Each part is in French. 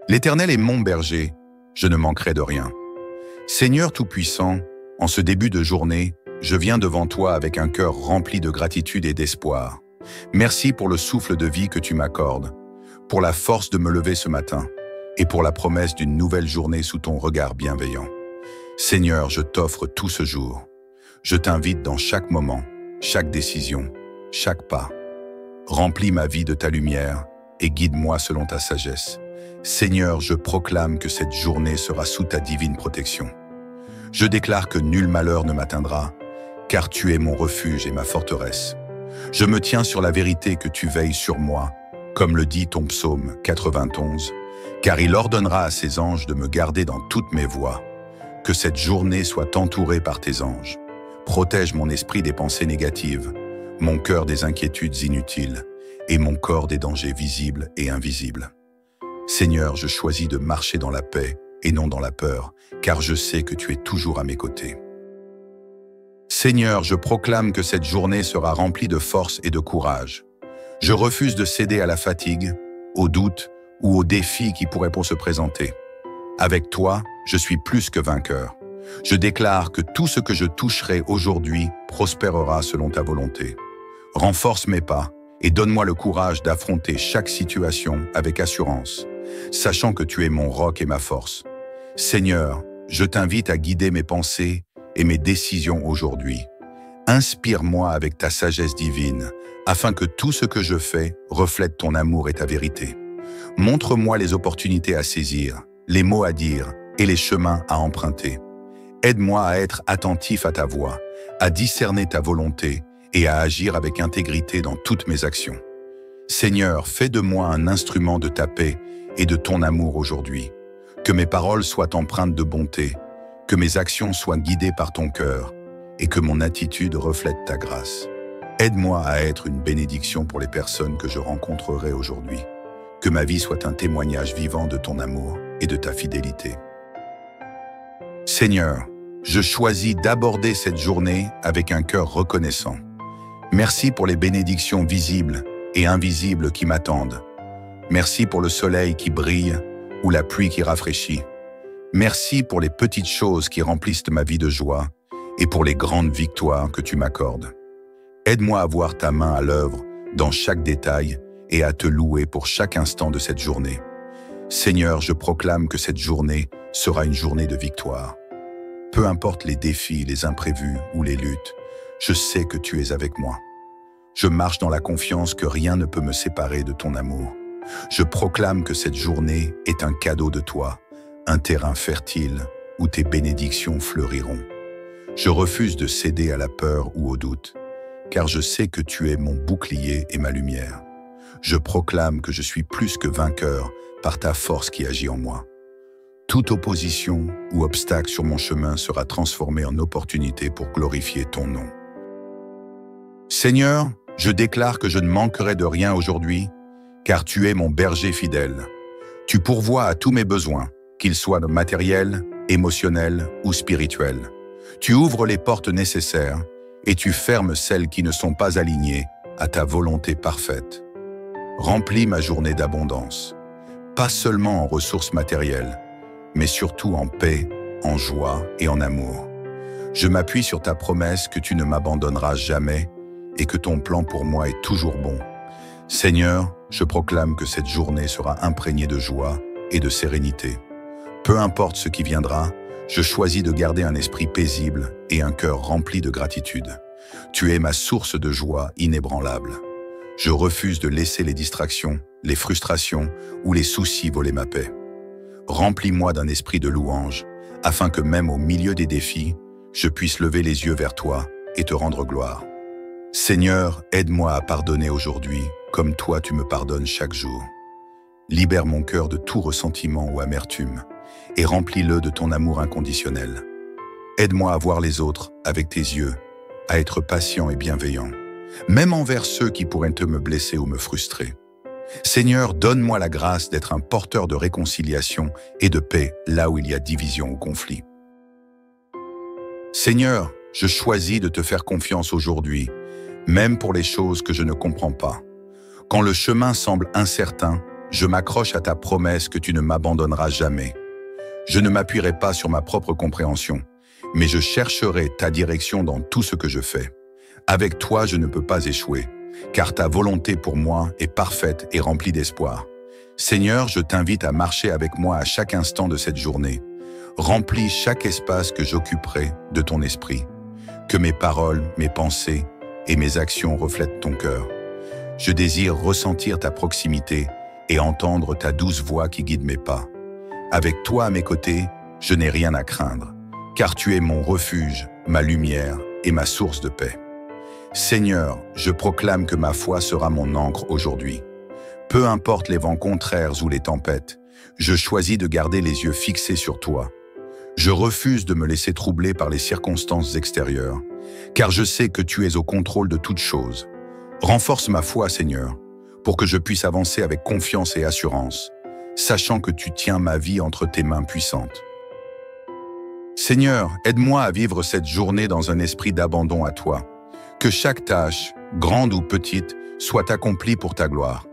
L'Éternel est mon berger, je ne manquerai de rien. Seigneur Tout-Puissant, en ce début de journée, je viens devant toi avec un cœur rempli de gratitude et d'espoir. Merci pour le souffle de vie que tu m'accordes, pour la force de me lever ce matin et pour la promesse d'une nouvelle journée sous ton regard bienveillant. Seigneur, je t'offre tout ce jour. Je t'invite dans chaque moment, chaque décision, chaque pas. Remplis ma vie de ta lumière et guide-moi selon ta sagesse. Seigneur, je proclame que cette journée sera sous ta divine protection. Je déclare que nul malheur ne m'atteindra, car tu es mon refuge et ma forteresse. Je me tiens sur la vérité que tu veilles sur moi, comme le dit ton psaume 91, car il ordonnera à ses anges de me garder dans toutes mes voies. Que cette journée soit entourée par tes anges. Protège mon esprit des pensées négatives, mon cœur des inquiétudes inutiles et mon corps des dangers visibles et invisibles. Seigneur, je choisis de marcher dans la paix et non dans la peur, car je sais que tu es toujours à mes côtés. Seigneur, je proclame que cette journée sera remplie de force et de courage. Je refuse de céder à la fatigue, aux doutes ou aux défis qui pourraient se présenter. Avec toi, je suis plus que vainqueur. Je déclare que tout ce que je toucherai aujourd'hui prospérera selon ta volonté. Renforce mes pas et donne-moi le courage d'affronter chaque situation avec assurance, sachant que tu es mon roc et ma force. Seigneur, je t'invite à guider mes pensées et mes décisions aujourd'hui. Inspire-moi avec ta sagesse divine, afin que tout ce que je fais reflète ton amour et ta vérité. Montre-moi les opportunités à saisir, les mots à dire et les chemins à emprunter. Aide-moi à être attentif à ta voix, à discerner ta volonté et à agir avec intégrité dans toutes mes actions. Seigneur, fais de moi un instrument de ta paix et de ton amour aujourd'hui. Que mes paroles soient empreintes de bonté, que mes actions soient guidées par ton cœur et que mon attitude reflète ta grâce. Aide-moi à être une bénédiction pour les personnes que je rencontrerai aujourd'hui. Que ma vie soit un témoignage vivant de ton amour et de ta fidélité. Seigneur, je choisis d'aborder cette journée avec un cœur reconnaissant. Merci pour les bénédictions visibles et invisibles qui m'attendent. Merci pour le soleil qui brille ou la pluie qui rafraîchit. Merci pour les petites choses qui remplissent ma vie de joie et pour les grandes victoires que tu m'accordes. Aide-moi à voir ta main à l'œuvre dans chaque détail et à te louer pour chaque instant de cette journée. Seigneur, je proclame que cette journée sera une journée de victoire. Peu importe les défis, les imprévus ou les luttes, je sais que tu es avec moi. Je marche dans la confiance que rien ne peut me séparer de ton amour. Je proclame que cette journée est un cadeau de toi, un terrain fertile où tes bénédictions fleuriront. Je refuse de céder à la peur ou au doute, car je sais que tu es mon bouclier et ma lumière. Je proclame que je suis plus que vainqueur par ta force qui agit en moi. Toute opposition ou obstacle sur mon chemin sera transformée en opportunité pour glorifier ton nom. Seigneur, je déclare que je ne manquerai de rien aujourd'hui, car tu es mon berger fidèle. Tu pourvois à tous mes besoins, qu'ils soient matériels, émotionnels ou spirituels. Tu ouvres les portes nécessaires et tu fermes celles qui ne sont pas alignées à ta volonté parfaite. Remplis ma journée d'abondance, pas seulement en ressources matérielles, mais surtout en paix, en joie et en amour. Je m'appuie sur ta promesse que tu ne m'abandonneras jamais et que ton plan pour moi est toujours bon. Seigneur, je proclame que cette journée sera imprégnée de joie et de sérénité. Peu importe ce qui viendra, je choisis de garder un esprit paisible et un cœur rempli de gratitude. Tu es ma source de joie inébranlable. Je refuse de laisser les distractions, les frustrations ou les soucis voler ma paix. Remplis-moi d'un esprit de louange, afin que même au milieu des défis, je puisse lever les yeux vers toi et te rendre gloire. Seigneur, aide-moi à pardonner aujourd'hui, comme toi tu me pardonnes chaque jour. Libère mon cœur de tout ressentiment ou amertume, et remplis-le de ton amour inconditionnel. Aide-moi à voir les autres avec tes yeux, à être patient et bienveillant, même envers ceux qui pourraient me blesser ou me frustrer. Seigneur, donne-moi la grâce d'être un porteur de réconciliation et de paix là où il y a division ou conflit. Seigneur, je choisis de te faire confiance aujourd'hui, même pour les choses que je ne comprends pas. Quand le chemin semble incertain, je m'accroche à ta promesse que tu ne m'abandonneras jamais. Je ne m'appuierai pas sur ma propre compréhension, mais je chercherai ta direction dans tout ce que je fais. Avec toi, je ne peux pas échouer, car ta volonté pour moi est parfaite et remplie d'espoir. Seigneur, je t'invite à marcher avec moi à chaque instant de cette journée. Remplis chaque espace que j'occuperai de ton esprit. Que mes paroles, mes pensées et mes actions reflètent ton cœur. Je désire ressentir ta proximité et entendre ta douce voix qui guide mes pas. Avec toi à mes côtés, je n'ai rien à craindre, car tu es mon refuge, ma lumière et ma source de paix. Seigneur, je proclame que ma foi sera mon ancre aujourd'hui. Peu importe les vents contraires ou les tempêtes, je choisis de garder les yeux fixés sur toi. Je refuse de me laisser troubler par les circonstances extérieures, car je sais que tu es au contrôle de toutes choses. Renforce ma foi, Seigneur, pour que je puisse avancer avec confiance et assurance, sachant que tu tiens ma vie entre tes mains puissantes. Seigneur, aide-moi à vivre cette journée dans un esprit d'abandon à toi. Que chaque tâche, grande ou petite, soit accomplie pour ta gloire.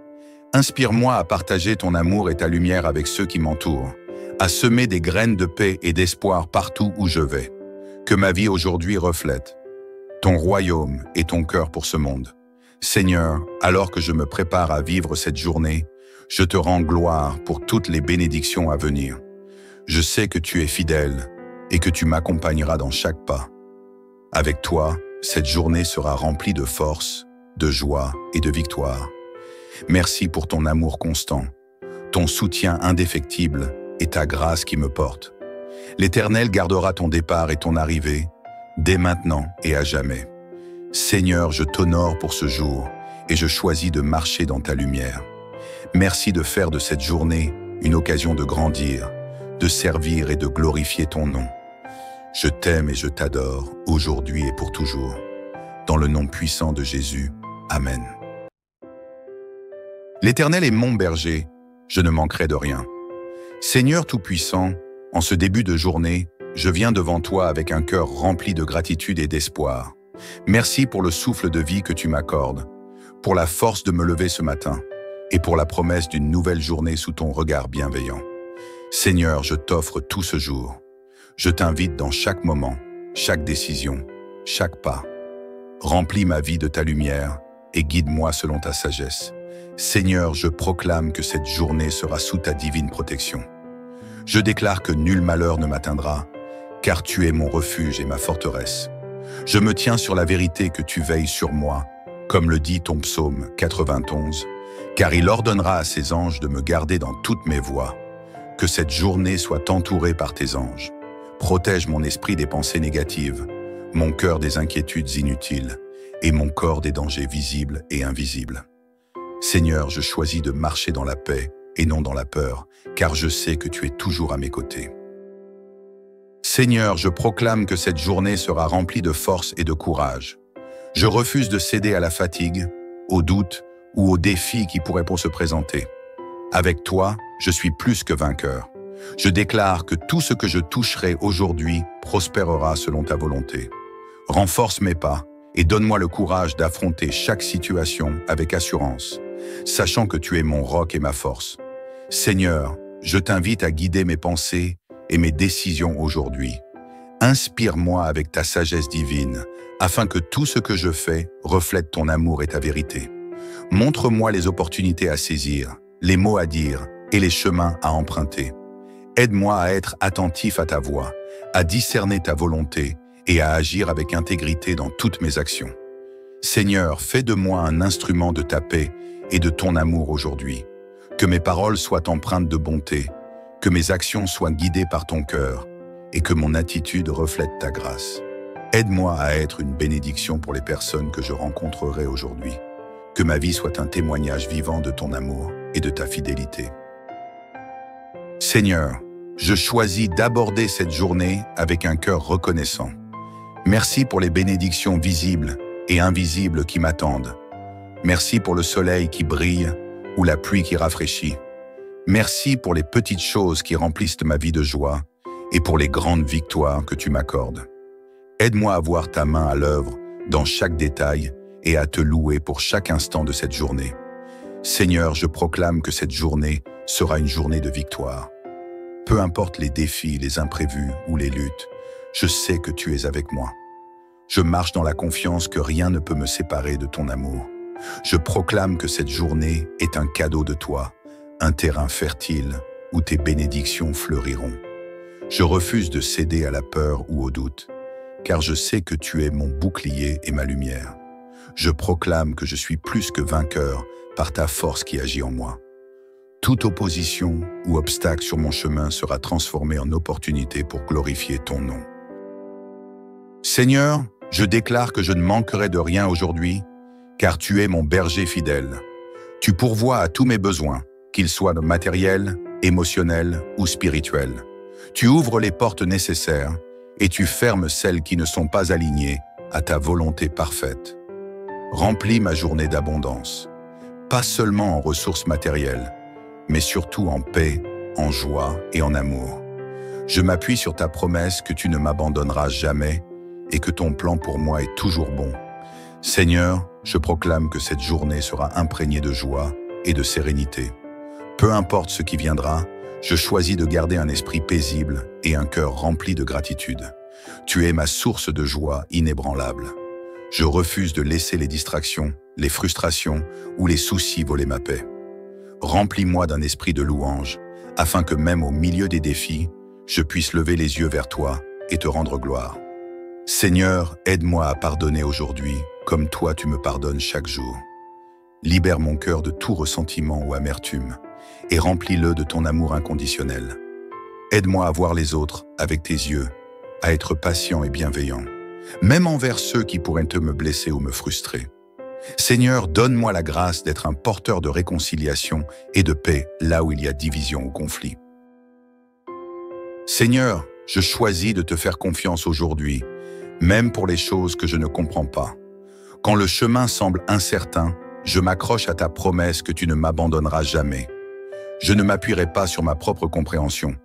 Inspire-moi à partager ton amour et ta lumière avec ceux qui m'entourent, à semer des graines de paix et d'espoir partout où je vais. Que ma vie aujourd'hui reflète ton royaume et ton cœur pour ce monde. Seigneur, alors que je me prépare à vivre cette journée, je te rends gloire pour toutes les bénédictions à venir. Je sais que tu es fidèle et que tu m'accompagneras dans chaque pas. Avec toi, cette journée sera remplie de force, de joie et de victoire. Merci pour ton amour constant, ton soutien indéfectible et ta grâce qui me porte. L'Éternel gardera ton départ et ton arrivée, dès maintenant et à jamais. Seigneur, je t'honore pour ce jour et je choisis de marcher dans ta lumière. Merci de faire de cette journée une occasion de grandir, de servir et de glorifier ton nom. Je t'aime et je t'adore, aujourd'hui et pour toujours. Dans le nom puissant de Jésus. Amen. L'Éternel est mon berger, je ne manquerai de rien. Seigneur Tout-Puissant, en ce début de journée, je viens devant toi avec un cœur rempli de gratitude et d'espoir. Merci pour le souffle de vie que tu m'accordes, pour la force de me lever ce matin et pour la promesse d'une nouvelle journée sous ton regard bienveillant. Seigneur, je t'offre tout ce jour. Je t'invite dans chaque moment, chaque décision, chaque pas. Remplis ma vie de ta lumière et guide-moi selon ta sagesse. Seigneur, je proclame que cette journée sera sous ta divine protection. Je déclare que nul malheur ne m'atteindra, car tu es mon refuge et ma forteresse. Je me tiens sur la vérité que tu veilles sur moi, comme le dit ton psaume 91, car il ordonnera à ses anges de me garder dans toutes mes voies. Que cette journée soit entourée par tes anges. Protège mon esprit des pensées négatives, mon cœur des inquiétudes inutiles et mon corps des dangers visibles et invisibles. Seigneur, je choisis de marcher dans la paix et non dans la peur, car je sais que tu es toujours à mes côtés. Seigneur, je proclame que cette journée sera remplie de force et de courage. Je refuse de céder à la fatigue, aux doutes ou aux défis qui pourraient se présenter. Avec toi, je suis plus que vainqueur. Je déclare que tout ce que je toucherai aujourd'hui prospérera selon ta volonté. Renforce mes pas et donne-moi le courage d'affronter chaque situation avec assurance, sachant que tu es mon roc et ma force. Seigneur, je t'invite à guider mes pensées et mes décisions aujourd'hui. Inspire-moi avec ta sagesse divine, afin que tout ce que je fais reflète ton amour et ta vérité. Montre-moi les opportunités à saisir, les mots à dire et les chemins à emprunter. Aide-moi à être attentif à ta voix, à discerner ta volonté et à agir avec intégrité dans toutes mes actions. Seigneur, fais de moi un instrument de ta paix et de ton amour aujourd'hui. Que mes paroles soient empreintes de bonté, que mes actions soient guidées par ton cœur et que mon attitude reflète ta grâce. Aide-moi à être une bénédiction pour les personnes que je rencontrerai aujourd'hui. Que ma vie soit un témoignage vivant de ton amour et de ta fidélité. Seigneur, je choisis d'aborder cette journée avec un cœur reconnaissant. Merci pour les bénédictions visibles et invisibles qui m'attendent. Merci pour le soleil qui brille ou la pluie qui rafraîchit. Merci pour les petites choses qui remplissent ma vie de joie et pour les grandes victoires que tu m'accordes. Aide-moi à voir ta main à l'œuvre dans chaque détail et à te louer pour chaque instant de cette journée. Seigneur, je proclame que cette journée sera une journée de victoire. Peu importe les défis, les imprévus ou les luttes, je sais que tu es avec moi. Je marche dans la confiance que rien ne peut me séparer de ton amour. Je proclame que cette journée est un cadeau de toi, un terrain fertile où tes bénédictions fleuriront. Je refuse de céder à la peur ou au doute, car je sais que tu es mon bouclier et ma lumière. Je proclame que je suis plus que vainqueur par ta force qui agit en moi. Toute opposition ou obstacle sur mon chemin sera transformée en opportunité pour glorifier ton nom. Seigneur, je déclare que je ne manquerai de rien aujourd'hui, car tu es mon berger fidèle. Tu pourvois à tous mes besoins, qu'ils soient matériels, émotionnels ou spirituels. Tu ouvres les portes nécessaires et tu fermes celles qui ne sont pas alignées à ta volonté parfaite. Remplis ma journée d'abondance, pas seulement en ressources matérielles, mais surtout en paix, en joie et en amour. Je m'appuie sur ta promesse que tu ne m'abandonneras jamais et que ton plan pour moi est toujours bon. Seigneur, je proclame que cette journée sera imprégnée de joie et de sérénité. Peu importe ce qui viendra, je choisis de garder un esprit paisible et un cœur rempli de gratitude. Tu es ma source de joie inébranlable. Je refuse de laisser les distractions, les frustrations ou les soucis voler ma paix. Remplis-moi d'un esprit de louange, afin que même au milieu des défis, je puisse lever les yeux vers toi et te rendre gloire. Seigneur, aide-moi à pardonner aujourd'hui, comme toi tu me pardonnes chaque jour. Libère mon cœur de tout ressentiment ou amertume, et remplis-le de ton amour inconditionnel. Aide-moi à voir les autres avec tes yeux, à être patient et bienveillant, même envers ceux qui pourraient me blesser ou me frustrer. Seigneur, donne-moi la grâce d'être un porteur de réconciliation et de paix là où il y a division ou conflit. Seigneur, je choisis de te faire confiance aujourd'hui, même pour les choses que je ne comprends pas. Quand le chemin semble incertain, je m'accroche à ta promesse que tu ne m'abandonneras jamais. Je ne m'appuierai pas sur ma propre compréhension,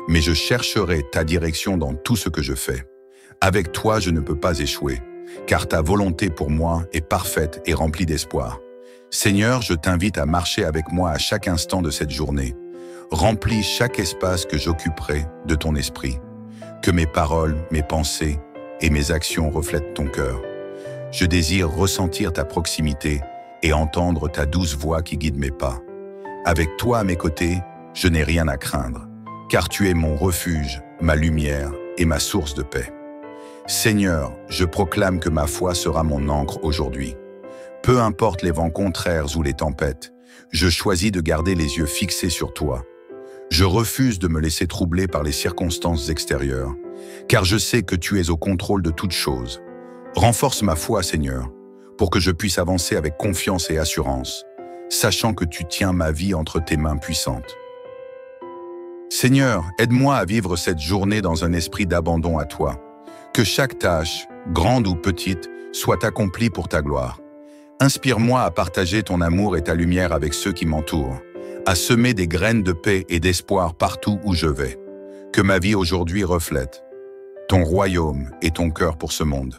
mais je chercherai ta direction dans tout ce que je fais. Avec toi, je ne peux pas échouer, car ta volonté pour moi est parfaite et remplie d'espoir. Seigneur, je t'invite à marcher avec moi à chaque instant de cette journée. Remplis chaque espace que j'occuperai de ton esprit. Que mes paroles, mes pensées et mes actions reflètent ton cœur. Je désire ressentir ta proximité et entendre ta douce voix qui guide mes pas. Avec toi à mes côtés, je n'ai rien à craindre, car tu es mon refuge, ma lumière et ma source de paix. Seigneur, je proclame que ma foi sera mon ancre aujourd'hui. Peu importe les vents contraires ou les tempêtes, je choisis de garder les yeux fixés sur toi. Je refuse de me laisser troubler par les circonstances extérieures, car je sais que tu es au contrôle de toutes choses. Renforce ma foi, Seigneur, pour que je puisse avancer avec confiance et assurance, sachant que tu tiens ma vie entre tes mains puissantes. Seigneur, aide-moi à vivre cette journée dans un esprit d'abandon à toi. Que chaque tâche, grande ou petite, soit accomplie pour ta gloire. Inspire-moi à partager ton amour et ta lumière avec ceux qui m'entourent, à semer des graines de paix et d'espoir partout où je vais. Que ma vie aujourd'hui reflète ton royaume et ton cœur pour ce monde.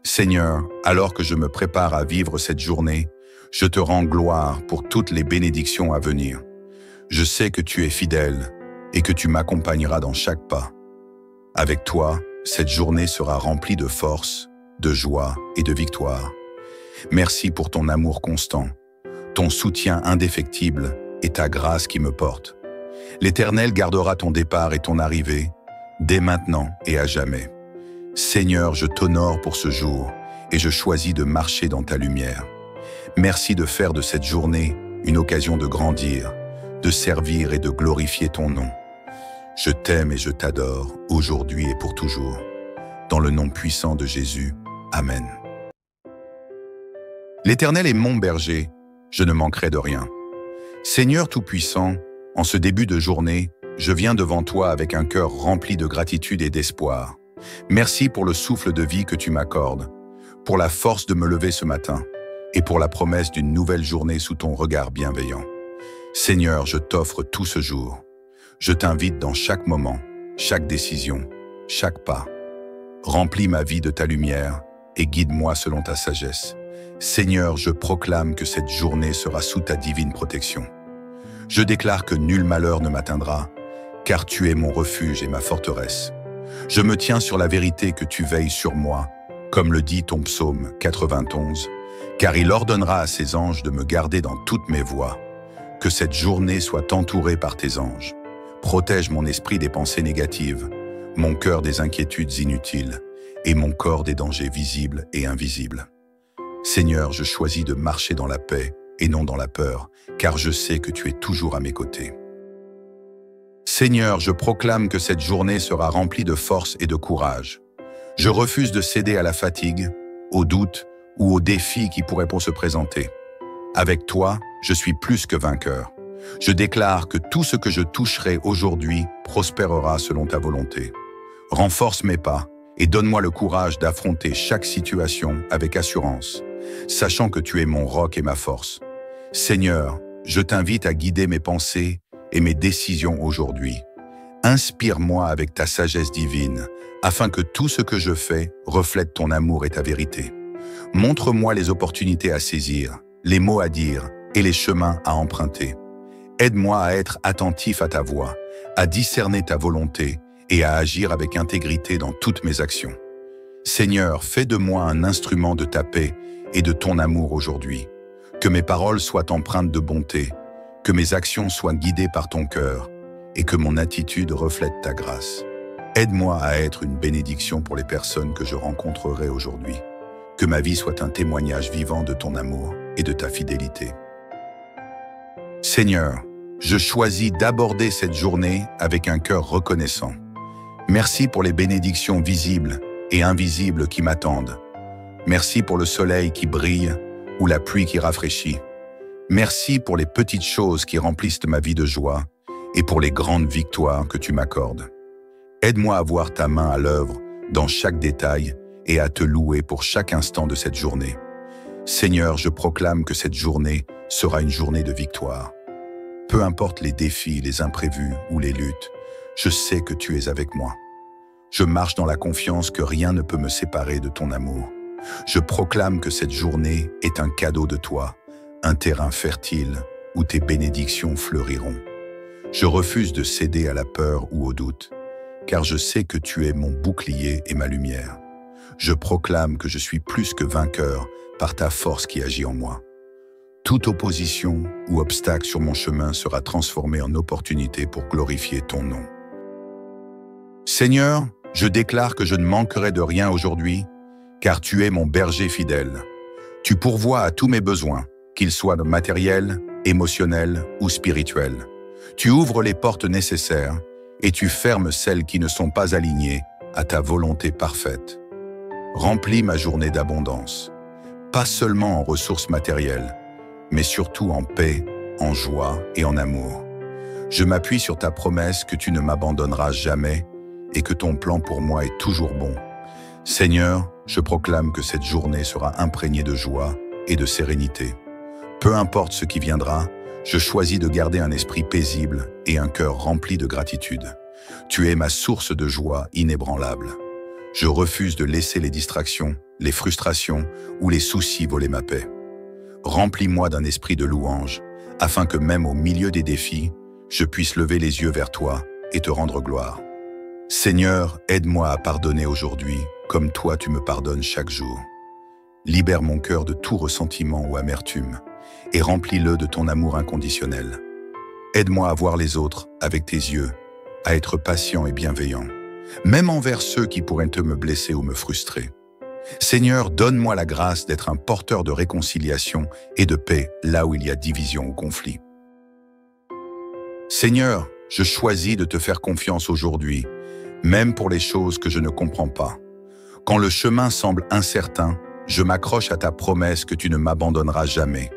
Seigneur, alors que je me prépare à vivre cette journée, je te rends gloire pour toutes les bénédictions à venir. Je sais que tu es fidèle et que tu m'accompagneras dans chaque pas. Avec toi, cette journée sera remplie de force, de joie et de victoire. Merci pour ton amour constant, ton soutien indéfectible et ta grâce qui me porte. L'Éternel gardera ton départ et ton arrivée, dès maintenant et à jamais. Seigneur, je t'honore pour ce jour et je choisis de marcher dans ta lumière. Merci de faire de cette journée une occasion de grandir, de servir et de glorifier ton nom. Je t'aime et je t'adore, aujourd'hui et pour toujours. Dans le nom puissant de Jésus. Amen. L'Éternel est mon berger, je ne manquerai de rien. Seigneur Tout-Puissant, en ce début de journée, je viens devant toi avec un cœur rempli de gratitude et d'espoir. Merci pour le souffle de vie que tu m'accordes, pour la force de me lever ce matin et pour la promesse d'une nouvelle journée sous ton regard bienveillant. Seigneur, je t'offre tout ce jour. Je t'invite dans chaque moment, chaque décision, chaque pas. Remplis ma vie de ta lumière et guide-moi selon ta sagesse. Seigneur, je proclame que cette journée sera sous ta divine protection. Je déclare que nul malheur ne m'atteindra, car tu es mon refuge et ma forteresse. Je me tiens sur la vérité que tu veilles sur moi, comme le dit ton psaume 91, car il ordonnera à ses anges de me garder dans toutes mes voies. Que cette journée soit entourée par tes anges. Protège mon esprit des pensées négatives, mon cœur des inquiétudes inutiles et mon corps des dangers visibles et invisibles. Seigneur, je choisis de marcher dans la paix et non dans la peur, car je sais que tu es toujours à mes côtés. Seigneur, je proclame que cette journée sera remplie de force et de courage. Je refuse de céder à la fatigue, aux doutes ou aux défis qui pourraient se présenter. Avec toi, je suis plus que vainqueur. Je déclare que tout ce que je toucherai aujourd'hui prospérera selon ta volonté. Renforce mes pas et donne-moi le courage d'affronter chaque situation avec assurance, sachant que tu es mon roc et ma force. Seigneur, je t'invite à guider mes pensées et mes décisions aujourd'hui. Inspire-moi avec ta sagesse divine, afin que tout ce que je fais reflète ton amour et ta vérité. Montre-moi les opportunités à saisir, les mots à dire et les chemins à emprunter. Aide-moi à être attentif à ta voix, à discerner ta volonté et à agir avec intégrité dans toutes mes actions. Seigneur, fais de moi un instrument de ta paix et de ton amour aujourd'hui. Que mes paroles soient empreintes de bonté, que mes actions soient guidées par ton cœur et que mon attitude reflète ta grâce. Aide-moi à être une bénédiction pour les personnes que je rencontrerai aujourd'hui. Que ma vie soit un témoignage vivant de ton amour et de ta fidélité. Seigneur, je choisis d'aborder cette journée avec un cœur reconnaissant. Merci pour les bénédictions visibles et invisibles qui m'attendent. Merci pour le soleil qui brille ou la pluie qui rafraîchit. Merci pour les petites choses qui remplissent ma vie de joie et pour les grandes victoires que tu m'accordes. Aide-moi à voir ta main à l'œuvre dans chaque détail et à te louer pour chaque instant de cette journée. Seigneur, je proclame que cette journée sera une journée de victoire. Peu importe les défis, les imprévus ou les luttes, je sais que tu es avec moi. Je marche dans la confiance que rien ne peut me séparer de ton amour. Je proclame que cette journée est un cadeau de toi, un terrain fertile où tes bénédictions fleuriront. Je refuse de céder à la peur ou au doute, car je sais que tu es mon bouclier et ma lumière. Je proclame que je suis plus que vainqueur par ta force qui agit en moi. Toute opposition ou obstacle sur mon chemin sera transformée en opportunité pour glorifier ton nom. Seigneur, je déclare que je ne manquerai de rien aujourd'hui, car tu es mon berger fidèle. Tu pourvois à tous mes besoins, qu'ils soient matériels, émotionnels ou spirituels. Tu ouvres les portes nécessaires et tu fermes celles qui ne sont pas alignées à ta volonté parfaite. Remplis ma journée d'abondance, pas seulement en ressources matérielles, mais surtout en paix, en joie et en amour. Je m'appuie sur ta promesse que tu ne m'abandonneras jamais et que ton plan pour moi est toujours bon. Seigneur, je proclame que cette journée sera imprégnée de joie et de sérénité. Peu importe ce qui viendra, je choisis de garder un esprit paisible et un cœur rempli de gratitude. Tu es ma source de joie inébranlable. Je refuse de laisser les distractions, les frustrations ou les soucis voler ma paix. Remplis-moi d'un esprit de louange, afin que même au milieu des défis, je puisse lever les yeux vers toi et te rendre gloire. Seigneur, aide-moi à pardonner aujourd'hui, comme toi tu me pardonnes chaque jour. Libère mon cœur de tout ressentiment ou amertume, et remplis-le de ton amour inconditionnel. Aide-moi à voir les autres avec tes yeux, à être patient et bienveillant, même envers ceux qui pourraient me blesser ou me frustrer. Seigneur, donne-moi la grâce d'être un porteur de réconciliation et de paix là où il y a division ou conflit. Seigneur, je choisis de te faire confiance aujourd'hui, même pour les choses que je ne comprends pas. Quand le chemin semble incertain, je m'accroche à ta promesse que tu ne m'abandonneras jamais.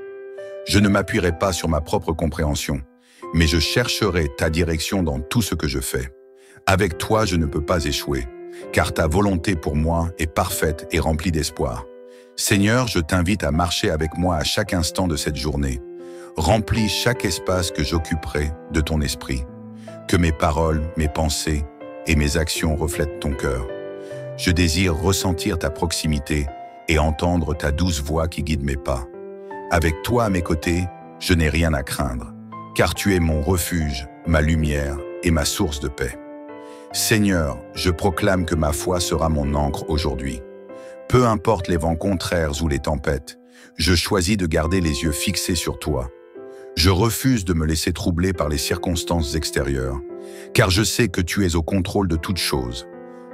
Je ne m'appuierai pas sur ma propre compréhension, mais je chercherai ta direction dans tout ce que je fais. Avec toi, je ne peux pas échouer, car ta volonté pour moi est parfaite et remplie d'espoir. Seigneur, je t'invite à marcher avec moi à chaque instant de cette journée. Remplis chaque espace que j'occuperai de ton esprit. Que mes paroles, mes pensées et mes actions reflètent ton cœur. Je désire ressentir ta proximité et entendre ta douce voix qui guide mes pas. Avec toi à mes côtés, je n'ai rien à craindre, car tu es mon refuge, ma lumière et ma source de paix. Seigneur, je proclame que ma foi sera mon ancre aujourd'hui. Peu importe les vents contraires ou les tempêtes, je choisis de garder les yeux fixés sur toi. Je refuse de me laisser troubler par les circonstances extérieures, car je sais que tu es au contrôle de toutes choses.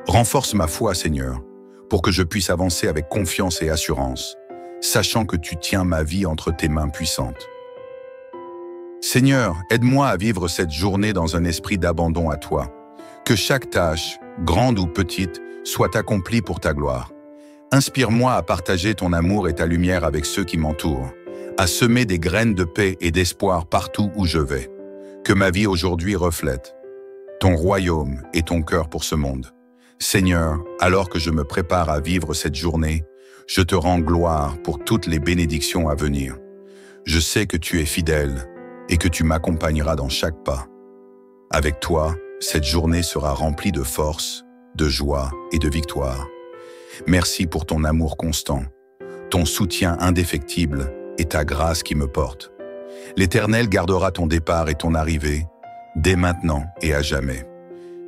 Renforce ma foi, Seigneur, pour que je puisse avancer avec confiance et assurance, sachant que tu tiens ma vie entre tes mains puissantes. Seigneur, aide-moi à vivre cette journée dans un esprit d'abandon à toi. Que chaque tâche, grande ou petite, soit accomplie pour ta gloire. Inspire-moi à partager ton amour et ta lumière avec ceux qui m'entourent, à semer des graines de paix et d'espoir partout où je vais. Que ma vie aujourd'hui reflète ton royaume et ton cœur pour ce monde. Seigneur, alors que je me prépare à vivre cette journée, je te rends gloire pour toutes les bénédictions à venir. Je sais que tu es fidèle et que tu m'accompagneras dans chaque pas. Avec toi, cette journée sera remplie de force, de joie et de victoire. Merci pour ton amour constant, ton soutien indéfectible et ta grâce qui me porte. L'Éternel gardera ton départ et ton arrivée, dès maintenant et à jamais.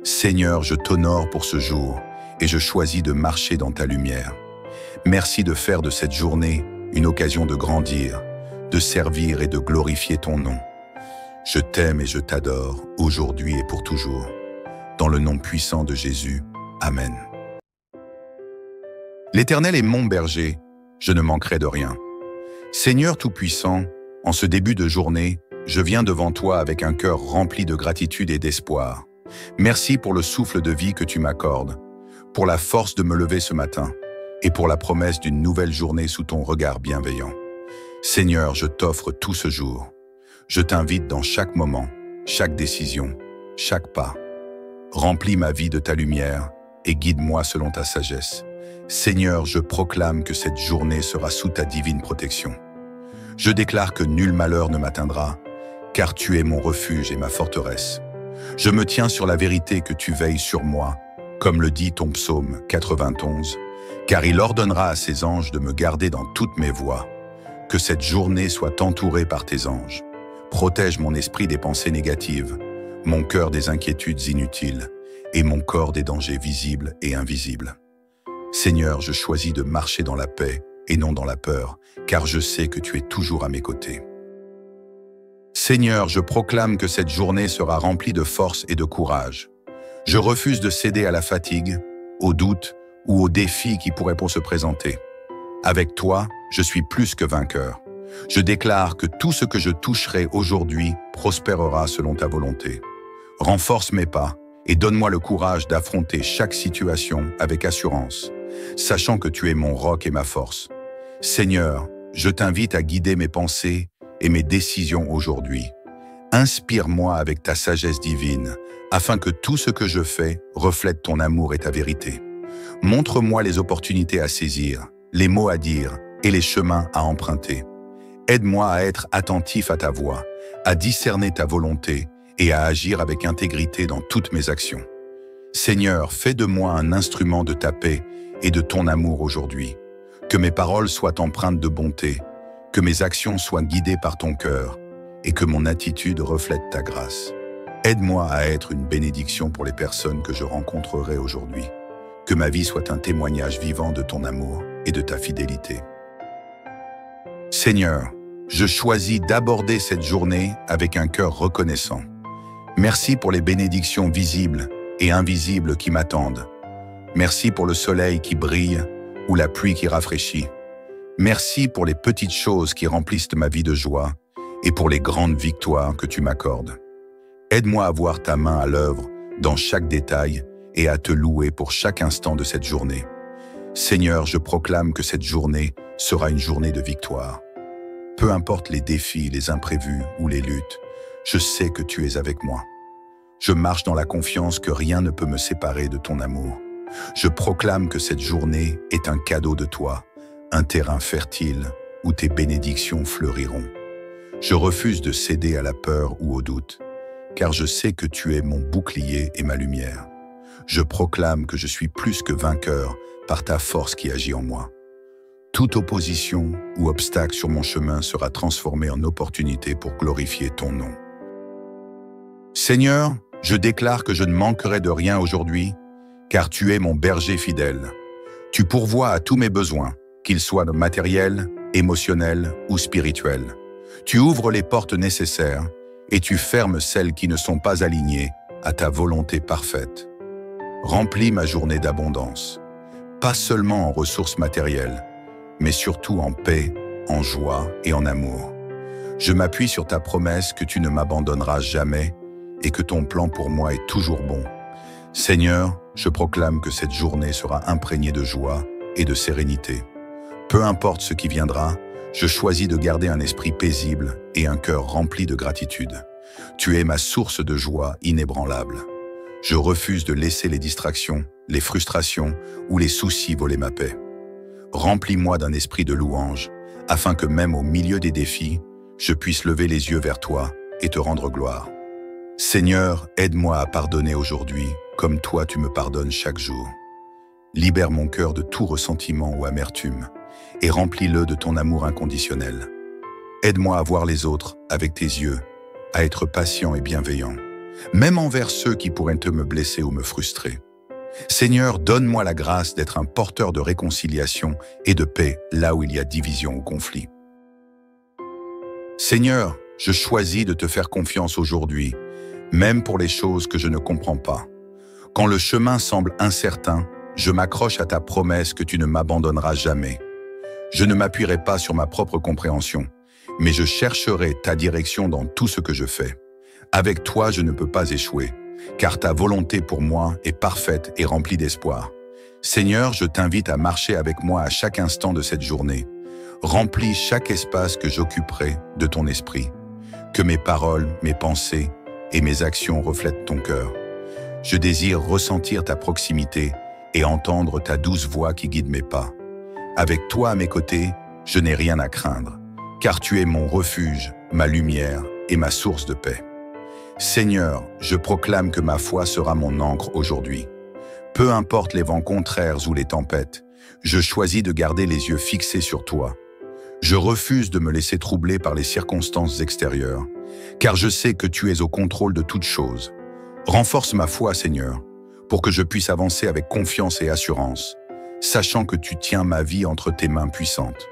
Seigneur, je t'honore pour ce jour et je choisis de marcher dans ta lumière. Merci de faire de cette journée une occasion de grandir, de servir et de glorifier ton nom. Je t'aime et je t'adore, aujourd'hui et pour toujours. Dans le nom puissant de Jésus. Amen. L'Éternel est mon berger, je ne manquerai de rien. Seigneur Tout-Puissant, en ce début de journée, je viens devant toi avec un cœur rempli de gratitude et d'espoir. Merci pour le souffle de vie que tu m'accordes, pour la force de me lever ce matin et pour la promesse d'une nouvelle journée sous ton regard bienveillant. Seigneur, je t'offre tout ce jour. Je t'invite dans chaque moment, chaque décision, chaque pas. Remplis ma vie de ta lumière et guide-moi selon ta sagesse. Seigneur, je proclame que cette journée sera sous ta divine protection. Je déclare que nul malheur ne m'atteindra, car tu es mon refuge et ma forteresse. Je me tiens sur la vérité que tu veilles sur moi, comme le dit ton psaume 91, car il ordonnera à ses anges de me garder dans toutes mes voies. Que cette journée soit entourée par tes anges. Protège mon esprit des pensées négatives, mon cœur des inquiétudes inutiles et mon corps des dangers visibles et invisibles. Seigneur, je choisis de marcher dans la paix et non dans la peur, car je sais que tu es toujours à mes côtés. Seigneur, je proclame que cette journée sera remplie de force et de courage. Je refuse de céder à la fatigue, aux doutes ou aux défis qui pourraient se présenter. Avec toi, je suis plus que vainqueur. Je déclare que tout ce que je toucherai aujourd'hui prospérera selon ta volonté. Renforce mes pas et donne-moi le courage d'affronter chaque situation avec assurance, sachant que tu es mon roc et ma force. Seigneur, je t'invite à guider mes pensées et mes décisions aujourd'hui. Inspire-moi avec ta sagesse divine, afin que tout ce que je fais reflète ton amour et ta vérité. Montre-moi les opportunités à saisir, les mots à dire et les chemins à emprunter. Aide-moi à être attentif à ta voix, à discerner ta volonté et à agir avec intégrité dans toutes mes actions. Seigneur, fais de moi un instrument de ta paix et de ton amour aujourd'hui. Que mes paroles soient empreintes de bonté, que mes actions soient guidées par ton cœur et que mon attitude reflète ta grâce. Aide-moi à être une bénédiction pour les personnes que je rencontrerai aujourd'hui. Que ma vie soit un témoignage vivant de ton amour et de ta fidélité. Seigneur, je choisis d'aborder cette journée avec un cœur reconnaissant. Merci pour les bénédictions visibles et invisibles qui m'attendent. Merci pour le soleil qui brille ou la pluie qui rafraîchit. Merci pour les petites choses qui remplissent ma vie de joie et pour les grandes victoires que tu m'accordes. Aide-moi à voir ta main à l'œuvre dans chaque détail et à te louer pour chaque instant de cette journée. Seigneur, je proclame que cette journée sera une journée de victoire. Peu importe les défis, les imprévus ou les luttes, je sais que tu es avec moi. Je marche dans la confiance que rien ne peut me séparer de ton amour. Je proclame que cette journée est un cadeau de toi, un terrain fertile où tes bénédictions fleuriront. Je refuse de céder à la peur ou au doute, car je sais que tu es mon bouclier et ma lumière. Je proclame que je suis plus que vainqueur par ta force qui agit en moi. Toute opposition ou obstacle sur mon chemin sera transformé en opportunité pour glorifier ton nom. Seigneur, je déclare que je ne manquerai de rien aujourd'hui, car tu es mon berger fidèle. Tu pourvois à tous mes besoins, qu'ils soient matériels, émotionnels ou spirituels. Tu ouvres les portes nécessaires et tu fermes celles qui ne sont pas alignées à ta volonté parfaite. Remplis ma journée d'abondance, pas seulement en ressources matérielles, mais surtout en paix, en joie et en amour. Je m'appuie sur ta promesse que tu ne m'abandonneras jamais et que ton plan pour moi est toujours bon. Seigneur, je proclame que cette journée sera imprégnée de joie et de sérénité. Peu importe ce qui viendra, je choisis de garder un esprit paisible et un cœur rempli de gratitude. Tu es ma source de joie inébranlable. Je refuse de laisser les distractions, les frustrations ou les soucis voler ma paix. Remplis-moi d'un esprit de louange, afin que même au milieu des défis, je puisse lever les yeux vers toi et te rendre gloire. Seigneur, aide-moi à pardonner aujourd'hui, comme toi tu me pardonnes chaque jour. Libère mon cœur de tout ressentiment ou amertume, et remplis-le de ton amour inconditionnel. Aide-moi à voir les autres avec tes yeux, à être patient et bienveillant, même envers ceux qui pourraient me blesser ou me frustrer. Seigneur, donne-moi la grâce d'être un porteur de réconciliation et de paix là où il y a division ou conflit. Seigneur, je choisis de te faire confiance aujourd'hui, même pour les choses que je ne comprends pas. Quand le chemin semble incertain, je m'accroche à ta promesse que tu ne m'abandonneras jamais. Je ne m'appuierai pas sur ma propre compréhension, mais je chercherai ta direction dans tout ce que je fais. Avec toi, je ne peux pas échouer, car ta volonté pour moi est parfaite et remplie d'espoir. Seigneur, je t'invite à marcher avec moi à chaque instant de cette journée. Remplis chaque espace que j'occuperai de ton esprit. Que mes paroles, mes pensées et mes actions reflètent ton cœur. Je désire ressentir ta proximité et entendre ta douce voix qui guide mes pas. Avec toi à mes côtés, je n'ai rien à craindre, car tu es mon refuge, ma lumière et ma source de paix. Seigneur, je proclame que ma foi sera mon ancre aujourd'hui. Peu importe les vents contraires ou les tempêtes, je choisis de garder les yeux fixés sur toi. Je refuse de me laisser troubler par les circonstances extérieures, car je sais que tu es au contrôle de toutes choses. Renforce ma foi, Seigneur, pour que je puisse avancer avec confiance et assurance, sachant que tu tiens ma vie entre tes mains puissantes.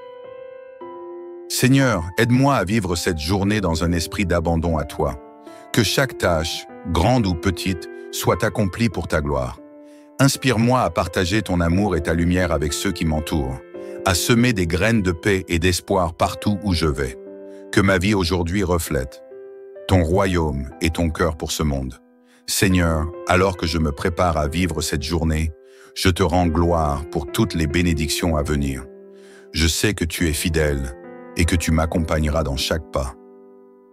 Seigneur, aide-moi à vivre cette journée dans un esprit d'abandon à toi. Que chaque tâche, grande ou petite, soit accomplie pour ta gloire. Inspire-moi à partager ton amour et ta lumière avec ceux qui m'entourent, à semer des graines de paix et d'espoir partout où je vais. Que ma vie aujourd'hui reflète ton royaume et ton cœur pour ce monde. Seigneur, alors que je me prépare à vivre cette journée, je te rends gloire pour toutes les bénédictions à venir. Je sais que tu es fidèle et que tu m'accompagneras dans chaque pas.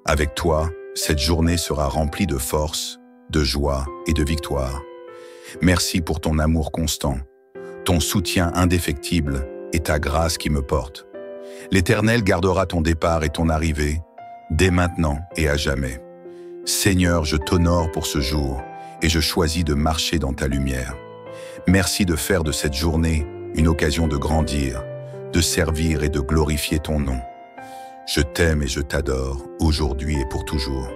Avec toi, cette journée sera remplie de force, de joie et de victoire. Merci pour ton amour constant, ton soutien indéfectible et ta grâce qui me porte. L'Éternel gardera ton départ et ton arrivée, dès maintenant et à jamais. Seigneur, je t'honore pour ce jour et je choisis de marcher dans ta lumière. Merci de faire de cette journée une occasion de grandir, de servir et de glorifier ton nom. Je t'aime et je t'adore, aujourd'hui et pour toujours.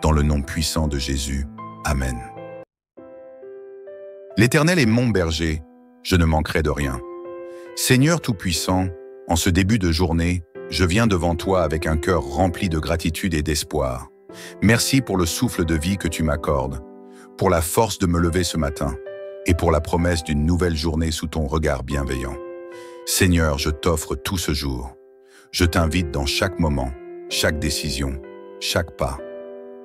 Dans le nom puissant de Jésus. Amen. L'Éternel est mon berger, je ne manquerai de rien. Seigneur Tout-Puissant, en ce début de journée, je viens devant toi avec un cœur rempli de gratitude et d'espoir. Merci pour le souffle de vie que tu m'accordes, pour la force de me lever ce matin et pour la promesse d'une nouvelle journée sous ton regard bienveillant. Seigneur, je t'offre tout ce jour. Je t'invite dans chaque moment, chaque décision, chaque pas.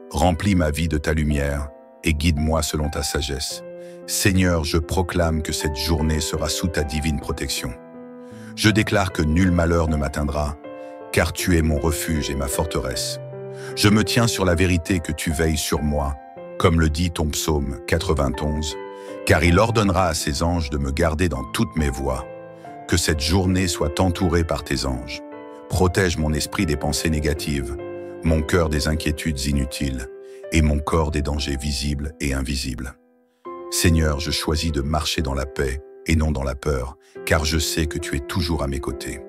Remplis ma vie de ta lumière et guide-moi selon ta sagesse. Seigneur, je proclame que cette journée sera sous ta divine protection. Je déclare que nul malheur ne m'atteindra, car tu es mon refuge et ma forteresse. Je me tiens sur la vérité que tu veilles sur moi, comme le dit ton psaume 91, car il ordonnera à ses anges de me garder dans toutes mes voies. Que cette journée soit entourée par tes anges. Protège mon esprit des pensées négatives, mon cœur des inquiétudes inutiles et mon corps des dangers visibles et invisibles. Seigneur, je choisis de marcher dans la paix et non dans la peur, car je sais que tu es toujours à mes côtés.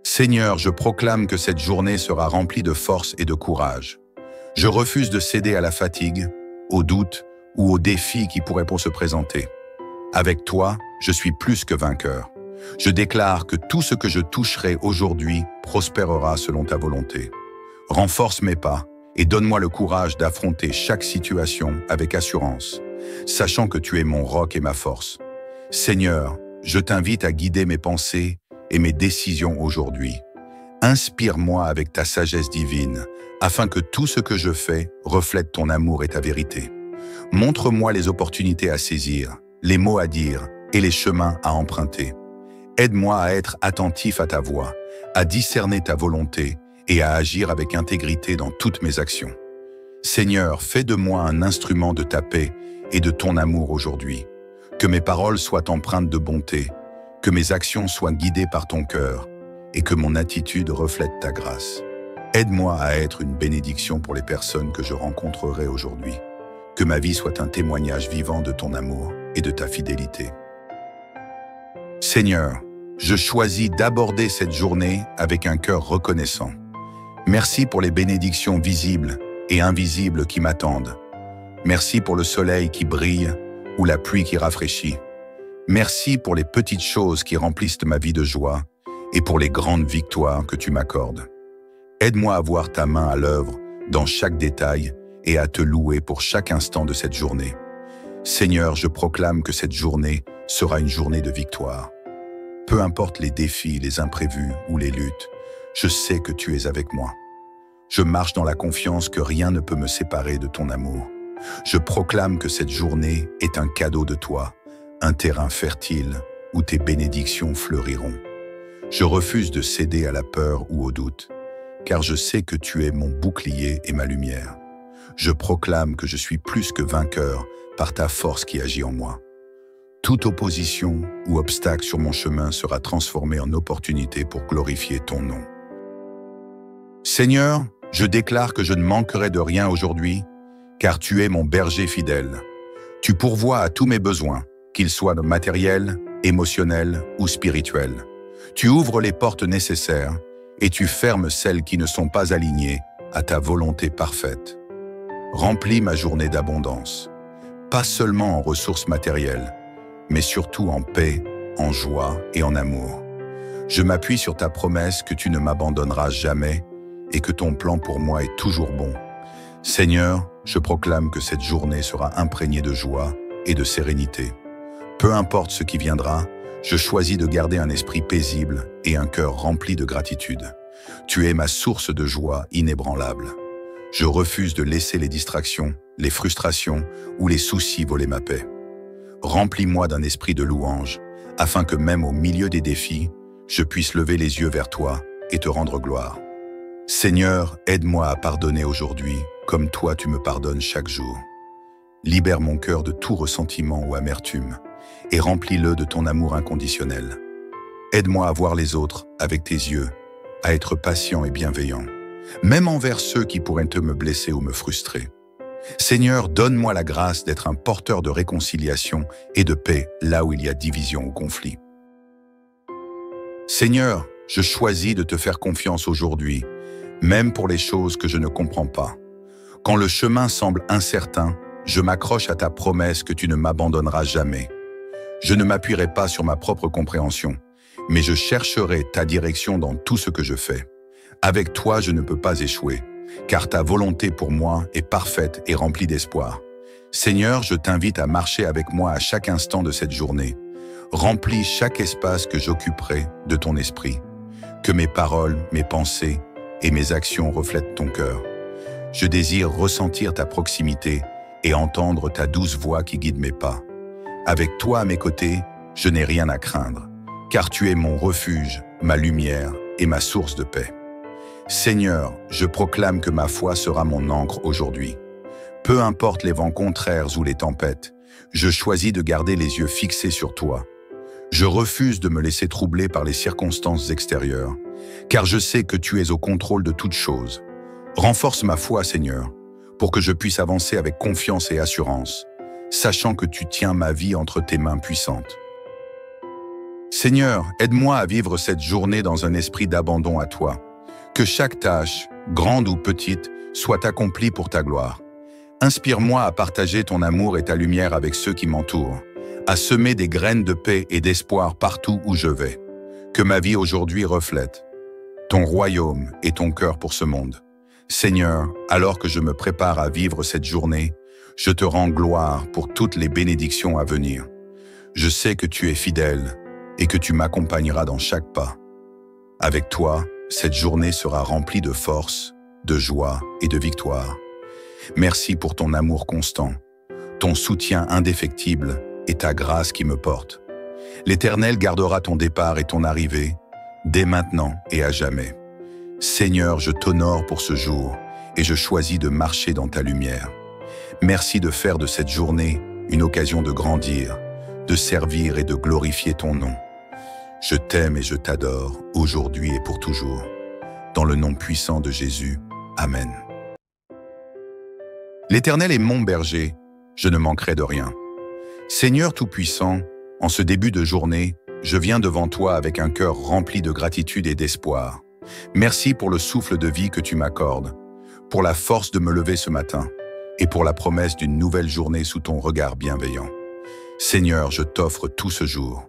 Seigneur, je proclame que cette journée sera remplie de force et de courage. Je refuse de céder à la fatigue, aux doutes ou aux défis qui pourraient pour se présenter. Avec toi, je suis plus que vainqueur. Je déclare que tout ce que je toucherai aujourd'hui prospérera selon ta volonté. Renforce mes pas et donne-moi le courage d'affronter chaque situation avec assurance, sachant que tu es mon roc et ma force. Seigneur, je t'invite à guider mes pensées et mes décisions aujourd'hui. Inspire-moi avec ta sagesse divine, afin que tout ce que je fais reflète ton amour et ta vérité. Montre-moi les opportunités à saisir, les mots à dire et les chemins à emprunter. Aide-moi à être attentif à ta voix, à discerner ta volonté et à agir avec intégrité dans toutes mes actions. Seigneur, fais de moi un instrument de ta paix et de ton amour aujourd'hui. Que mes paroles soient empreintes de bonté, que mes actions soient guidées par ton cœur et que mon attitude reflète ta grâce. Aide-moi à être une bénédiction pour les personnes que je rencontrerai aujourd'hui. Que ma vie soit un témoignage vivant de ton amour et de ta fidélité. Seigneur, je choisis d'aborder cette journée avec un cœur reconnaissant. Merci pour les bénédictions visibles et invisibles qui m'attendent. Merci pour le soleil qui brille ou la pluie qui rafraîchit. Merci pour les petites choses qui remplissent ma vie de joie et pour les grandes victoires que tu m'accordes. Aide-moi à voir ta main à l'œuvre dans chaque détail et à te louer pour chaque instant de cette journée. Seigneur, je proclame que cette journée sera une journée de victoire. Peu importe les défis, les imprévus ou les luttes, je sais que tu es avec moi. Je marche dans la confiance que rien ne peut me séparer de ton amour. Je proclame que cette journée est un cadeau de toi, un terrain fertile où tes bénédictions fleuriront. Je refuse de céder à la peur ou au doute, car je sais que tu es mon bouclier et ma lumière. Je proclame que je suis plus que vainqueur par ta force qui agit en moi. Toute opposition ou obstacle sur mon chemin sera transformée en opportunité pour glorifier ton nom. Seigneur, je déclare que je ne manquerai de rien aujourd'hui, car tu es mon berger fidèle. Tu pourvois à tous mes besoins, qu'ils soient matériels, émotionnels ou spirituels. Tu ouvres les portes nécessaires et tu fermes celles qui ne sont pas alignées à ta volonté parfaite. Remplis ma journée d'abondance, pas seulement en ressources matérielles, mais surtout en paix, en joie et en amour. Je m'appuie sur ta promesse que tu ne m'abandonneras jamais et que ton plan pour moi est toujours bon. Seigneur, je proclame que cette journée sera imprégnée de joie et de sérénité. Peu importe ce qui viendra, je choisis de garder un esprit paisible et un cœur rempli de gratitude. Tu es ma source de joie inébranlable. Je refuse de laisser les distractions, les frustrations ou les soucis voler ma paix. Remplis-moi d'un esprit de louange, afin que même au milieu des défis, je puisse lever les yeux vers toi et te rendre gloire. Seigneur, aide-moi à pardonner aujourd'hui, comme toi tu me pardonnes chaque jour. Libère mon cœur de tout ressentiment ou amertume, et remplis-le de ton amour inconditionnel. Aide-moi à voir les autres avec tes yeux, à être patient et bienveillant, même envers ceux qui pourraient me blesser ou me frustrer. Seigneur, donne-moi la grâce d'être un porteur de réconciliation et de paix là où il y a division ou conflit. Seigneur, je choisis de te faire confiance aujourd'hui, même pour les choses que je ne comprends pas. Quand le chemin semble incertain, je m'accroche à ta promesse que tu ne m'abandonneras jamais. Je ne m'appuierai pas sur ma propre compréhension, mais je chercherai ta direction dans tout ce que je fais. Avec toi, je ne peux pas échouer, car ta volonté pour moi est parfaite et remplie d'espoir. Seigneur, je t'invite à marcher avec moi à chaque instant de cette journée. Remplis chaque espace que j'occuperai de ton esprit. Que mes paroles, mes pensées et mes actions reflètent ton cœur. Je désire ressentir ta proximité et entendre ta douce voix qui guide mes pas. Avec toi à mes côtés, je n'ai rien à craindre, car tu es mon refuge, ma lumière et ma source de paix. Seigneur, je proclame que ma foi sera mon ancre aujourd'hui. Peu importe les vents contraires ou les tempêtes, je choisis de garder les yeux fixés sur toi. Je refuse de me laisser troubler par les circonstances extérieures, car je sais que tu es au contrôle de toutes choses. Renforce ma foi, Seigneur, pour que je puisse avancer avec confiance et assurance, sachant que tu tiens ma vie entre tes mains puissantes. Seigneur, aide-moi à vivre cette journée dans un esprit d'abandon à toi. Que chaque tâche, grande ou petite, soit accomplie pour ta gloire. Inspire-moi à partager ton amour et ta lumière avec ceux qui m'entourent, à semer des graines de paix et d'espoir partout où je vais. Que ma vie aujourd'hui reflète ton royaume et ton cœur pour ce monde. Seigneur, alors que je me prépare à vivre cette journée, je te rends gloire pour toutes les bénédictions à venir. Je sais que tu es fidèle et que tu m'accompagneras dans chaque pas. Avec toi, cette journée sera remplie de force, de joie et de victoire. Merci pour ton amour constant, ton soutien indéfectible et ta grâce qui me porte. L'Éternel gardera ton départ et ton arrivée, dès maintenant et à jamais. Seigneur, je t'honore pour ce jour et je choisis de marcher dans ta lumière. Merci de faire de cette journée une occasion de grandir, de servir et de glorifier ton nom. Je t'aime et je t'adore, aujourd'hui et pour toujours. Dans le nom puissant de Jésus. Amen. L'Éternel est mon berger, je ne manquerai de rien. Seigneur Tout-Puissant, en ce début de journée, je viens devant toi avec un cœur rempli de gratitude et d'espoir. Merci pour le souffle de vie que tu m'accordes, pour la force de me lever ce matin et pour la promesse d'une nouvelle journée sous ton regard bienveillant. Seigneur, je t'offre tout ce jour.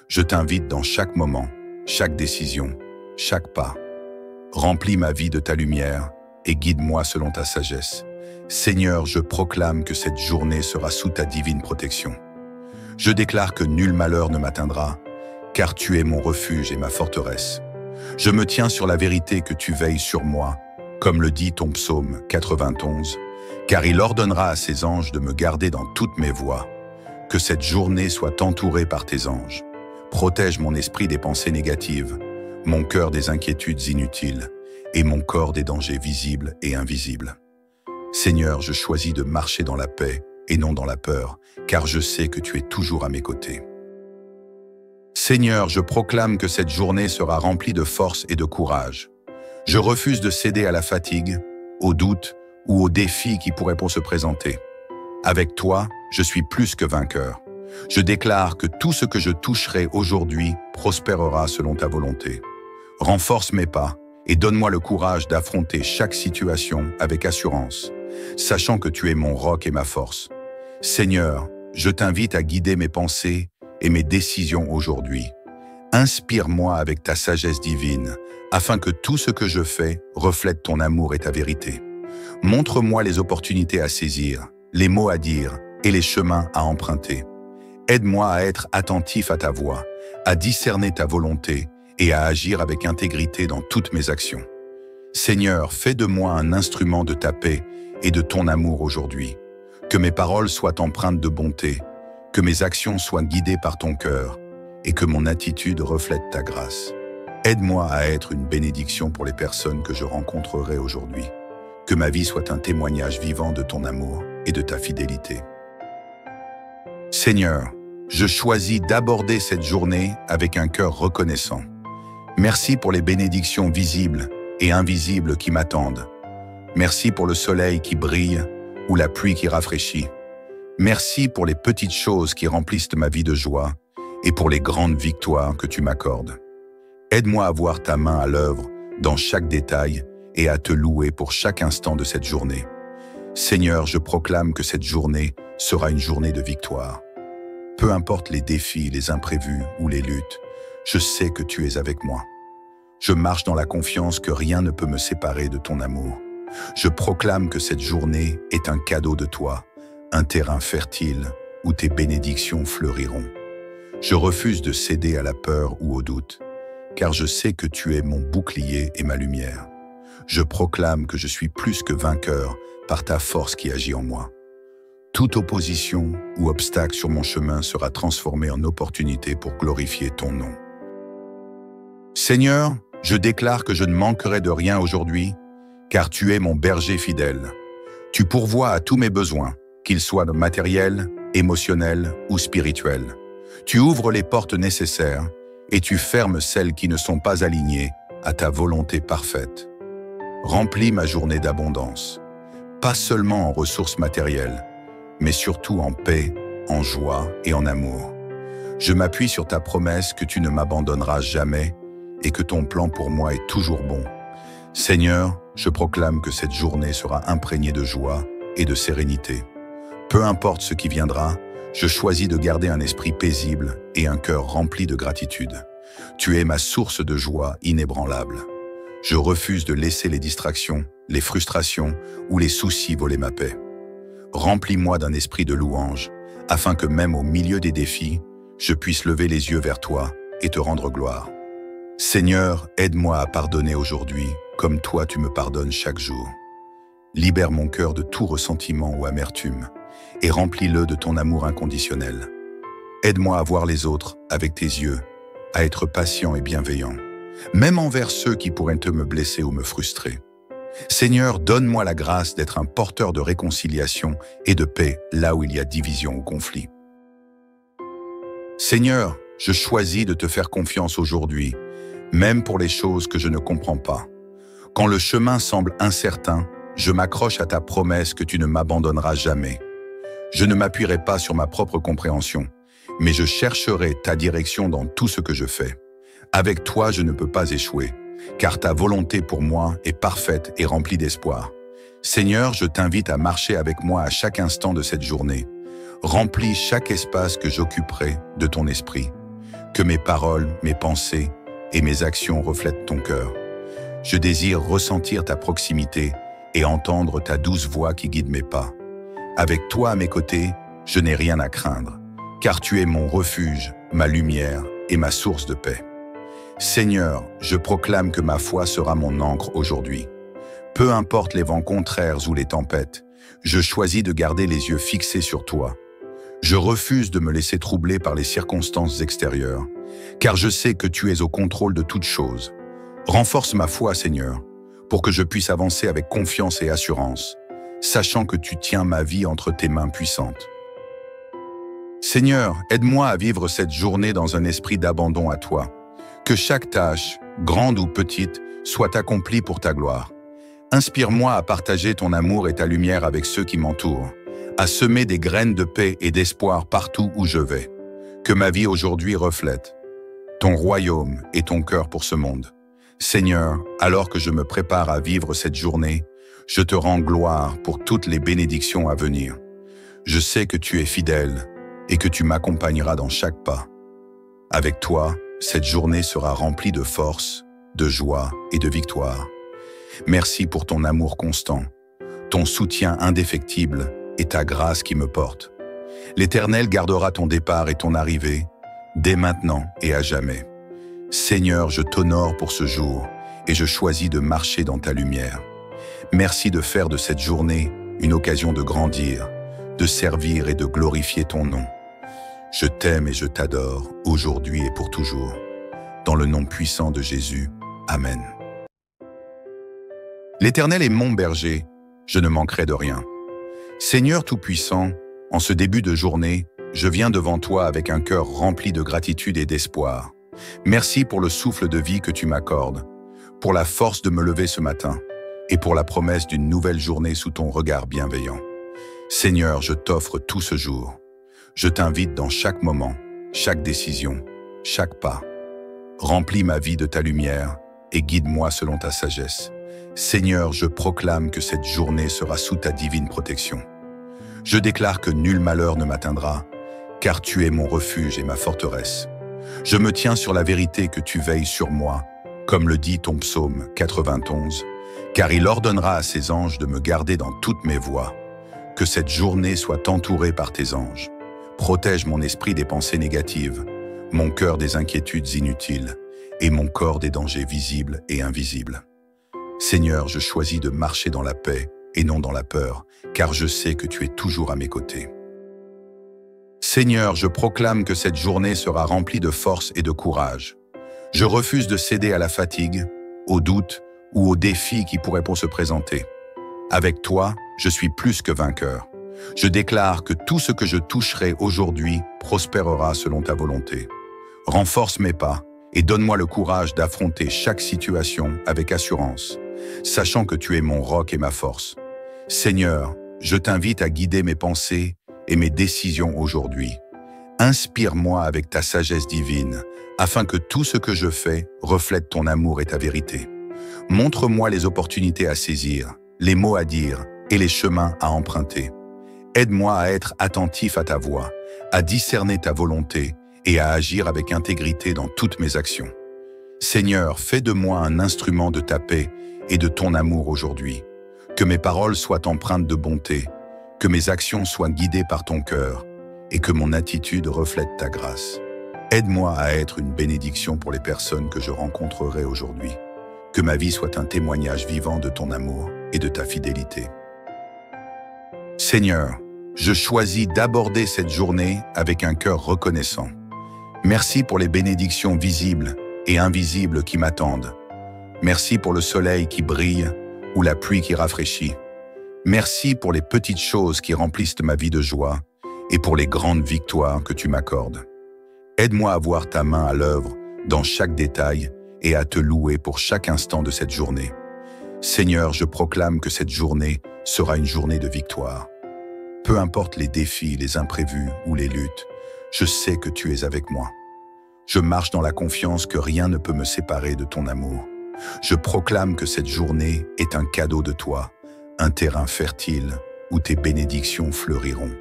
Je t'invite dans chaque moment, chaque décision, chaque pas. Remplis ma vie de ta lumière et guide-moi selon ta sagesse. Seigneur, je proclame que cette journée sera sous ta divine protection. Je déclare que nul malheur ne m'atteindra, car tu es mon refuge et ma forteresse. Je me tiens sur la vérité que tu veilles sur moi, comme le dit ton psaume 91, car il ordonnera à ses anges de me garder dans toutes mes voies. Que cette journée soit entourée par tes anges. Protège mon esprit des pensées négatives, mon cœur des inquiétudes inutiles et mon corps des dangers visibles et invisibles. Seigneur, je choisis de marcher dans la paix et non dans la peur, car je sais que tu es toujours à mes côtés. Seigneur, je proclame que cette journée sera remplie de force et de courage. Je refuse de céder à la fatigue, aux doutes ou aux défis qui pourraient se présenter. Avec toi, je suis plus que vainqueur. Je déclare que tout ce que je toucherai aujourd'hui prospérera selon ta volonté. Renforce mes pas et donne-moi le courage d'affronter chaque situation avec assurance, sachant que tu es mon roc et ma force. Seigneur, je t'invite à guider mes pensées et mes décisions aujourd'hui. Inspire-moi avec ta sagesse divine, afin que tout ce que je fais reflète ton amour et ta vérité. Montre-moi les opportunités à saisir, les mots à dire et les chemins à emprunter. Aide-moi à être attentif à ta voix, à discerner ta volonté et à agir avec intégrité dans toutes mes actions. Seigneur, fais de moi un instrument de ta paix et de ton amour aujourd'hui. Que mes paroles soient empreintes de bonté, que mes actions soient guidées par ton cœur et que mon attitude reflète ta grâce. Aide-moi à être une bénédiction pour les personnes que je rencontrerai aujourd'hui. Que ma vie soit un témoignage vivant de ton amour et de ta fidélité. Seigneur, je choisis d'aborder cette journée avec un cœur reconnaissant. Merci pour les bénédictions visibles et invisibles qui m'attendent. Merci pour le soleil qui brille ou la pluie qui rafraîchit. Merci pour les petites choses qui remplissent ma vie de joie et pour les grandes victoires que tu m'accordes. Aide-moi à voir ta main à l'œuvre dans chaque détail et à te louer pour chaque instant de cette journée. Seigneur, je proclame que cette journée sera une journée de victoire. Peu importe les défis, les imprévus ou les luttes, je sais que tu es avec moi. Je marche dans la confiance que rien ne peut me séparer de ton amour. Je proclame que cette journée est un cadeau de toi, un terrain fertile où tes bénédictions fleuriront. Je refuse de céder à la peur ou au doute, car je sais que tu es mon bouclier et ma lumière. Je proclame que je suis plus que vainqueur par ta force qui agit en moi. Toute opposition ou obstacle sur mon chemin sera transformée en opportunité pour glorifier ton nom. Seigneur, je déclare que je ne manquerai de rien aujourd'hui, car tu es mon berger fidèle. Tu pourvois à tous mes besoins, qu'ils soient matériels, émotionnels ou spirituels. Tu ouvres les portes nécessaires et tu fermes celles qui ne sont pas alignées à ta volonté parfaite. Remplis ma journée d'abondance, pas seulement en ressources matérielles, mais surtout en paix, en joie et en amour. Je m'appuie sur ta promesse que tu ne m'abandonneras jamais et que ton plan pour moi est toujours bon. Seigneur, je proclame que cette journée sera imprégnée de joie et de sérénité. Peu importe ce qui viendra, je choisis de garder un esprit paisible et un cœur rempli de gratitude. Tu es ma source de joie inébranlable. Je refuse de laisser les distractions, les frustrations ou les soucis voler ma paix. Remplis-moi d'un esprit de louange, afin que même au milieu des défis, je puisse lever les yeux vers toi et te rendre gloire. Seigneur, aide-moi à pardonner aujourd'hui, comme toi tu me pardonnes chaque jour. Libère mon cœur de tout ressentiment ou amertume, et remplis-le de ton amour inconditionnel. Aide-moi à voir les autres avec tes yeux, à être patient et bienveillant, même envers ceux qui pourraient me blesser ou me frustrer. Seigneur, donne-moi la grâce d'être un porteur de réconciliation et de paix là où il y a division ou conflit. Seigneur, je choisis de te faire confiance aujourd'hui, même pour les choses que je ne comprends pas. Quand le chemin semble incertain, je m'accroche à ta promesse que tu ne m'abandonneras jamais. Je ne m'appuierai pas sur ma propre compréhension, mais je chercherai ta direction dans tout ce que je fais. Avec toi, je ne peux pas échouer, car ta volonté pour moi est parfaite et remplie d'espoir. Seigneur, je t'invite à marcher avec moi à chaque instant de cette journée. Remplis chaque espace que j'occuperai de ton esprit. Que mes paroles, mes pensées et mes actions reflètent ton cœur. Je désire ressentir ta proximité et entendre ta douce voix qui guide mes pas. Avec toi à mes côtés, je n'ai rien à craindre, car tu es mon refuge, ma lumière et ma source de paix. Seigneur, je proclame que ma foi sera mon ancre aujourd'hui. Peu importe les vents contraires ou les tempêtes, je choisis de garder les yeux fixés sur toi. Je refuse de me laisser troubler par les circonstances extérieures, car je sais que tu es au contrôle de toutes choses. Renforce ma foi, Seigneur, pour que je puisse avancer avec confiance et assurance, sachant que tu tiens ma vie entre tes mains puissantes. Seigneur, aide-moi à vivre cette journée dans un esprit d'abandon à toi. Que chaque tâche, grande ou petite, soit accomplie pour ta gloire. Inspire-moi à partager ton amour et ta lumière avec ceux qui m'entourent, à semer des graines de paix et d'espoir partout où je vais. Que ma vie aujourd'hui reflète ton royaume et ton cœur pour ce monde. Seigneur, alors que je me prépare à vivre cette journée, je te rends gloire pour toutes les bénédictions à venir. Je sais que tu es fidèle et que tu m'accompagneras dans chaque pas. Avec toi, cette journée sera remplie de force, de joie et de victoire. Merci pour ton amour constant, ton soutien indéfectible et ta grâce qui me porte. L'Éternel gardera ton départ et ton arrivée, dès maintenant et à jamais. Seigneur, je t'honore pour ce jour et je choisis de marcher dans ta lumière. Merci de faire de cette journée une occasion de grandir, de servir et de glorifier ton nom. Je t'aime et je t'adore, aujourd'hui et pour toujours. Dans le nom puissant de Jésus. Amen. L'Éternel est mon berger, je ne manquerai de rien. Seigneur Tout-Puissant, en ce début de journée, je viens devant toi avec un cœur rempli de gratitude et d'espoir. Merci pour le souffle de vie que tu m'accordes, pour la force de me lever ce matin et pour la promesse d'une nouvelle journée sous ton regard bienveillant. Seigneur, je t'offre tout ce jour. Je t'invite dans chaque moment, chaque décision, chaque pas. Remplis ma vie de ta lumière et guide-moi selon ta sagesse. Seigneur, je proclame que cette journée sera sous ta divine protection. Je déclare que nul malheur ne m'atteindra, car tu es mon refuge et ma forteresse. Je me tiens sur la vérité que tu veilles sur moi, comme le dit ton psaume 91, car il ordonnera à ses anges de me garder dans toutes mes voies. Que cette journée soit entourée par tes anges. Protège mon esprit des pensées négatives, mon cœur des inquiétudes inutiles et mon corps des dangers visibles et invisibles. Seigneur, je choisis de marcher dans la paix et non dans la peur, car je sais que tu es toujours à mes côtés. Seigneur, je proclame que cette journée sera remplie de force et de courage. Je refuse de céder à la fatigue, aux doutes ou aux défis qui pourraient se présenter. Avec toi, je suis plus que vainqueur. Je déclare que tout ce que je toucherai aujourd'hui prospérera selon ta volonté. Renforce mes pas et donne-moi le courage d'affronter chaque situation avec assurance, sachant que tu es mon roc et ma force. Seigneur, je t'invite à guider mes pensées et mes décisions aujourd'hui. Inspire-moi avec ta sagesse divine, afin que tout ce que je fais reflète ton amour et ta vérité. Montre-moi les opportunités à saisir, les mots à dire et les chemins à emprunter. Aide-moi à être attentif à ta voix, à discerner ta volonté et à agir avec intégrité dans toutes mes actions. Seigneur, fais de moi un instrument de ta paix et de ton amour aujourd'hui. Que mes paroles soient empreintes de bonté, que mes actions soient guidées par ton cœur et que mon attitude reflète ta grâce. Aide-moi à être une bénédiction pour les personnes que je rencontrerai aujourd'hui. Que ma vie soit un témoignage vivant de ton amour et de ta fidélité. Seigneur, je choisis d'aborder cette journée avec un cœur reconnaissant. Merci pour les bénédictions visibles et invisibles qui m'attendent. Merci pour le soleil qui brille ou la pluie qui rafraîchit. Merci pour les petites choses qui remplissent ma vie de joie et pour les grandes victoires que tu m'accordes. Aide-moi à voir ta main à l'œuvre dans chaque détail et à te louer pour chaque instant de cette journée. Seigneur, je proclame que cette journée sera une journée de victoire. Peu importe les défis, les imprévus ou les luttes, je sais que tu es avec moi. Je marche dans la confiance que rien ne peut me séparer de ton amour. Je proclame que cette journée est un cadeau de toi, un terrain fertile où tes bénédictions fleuriront.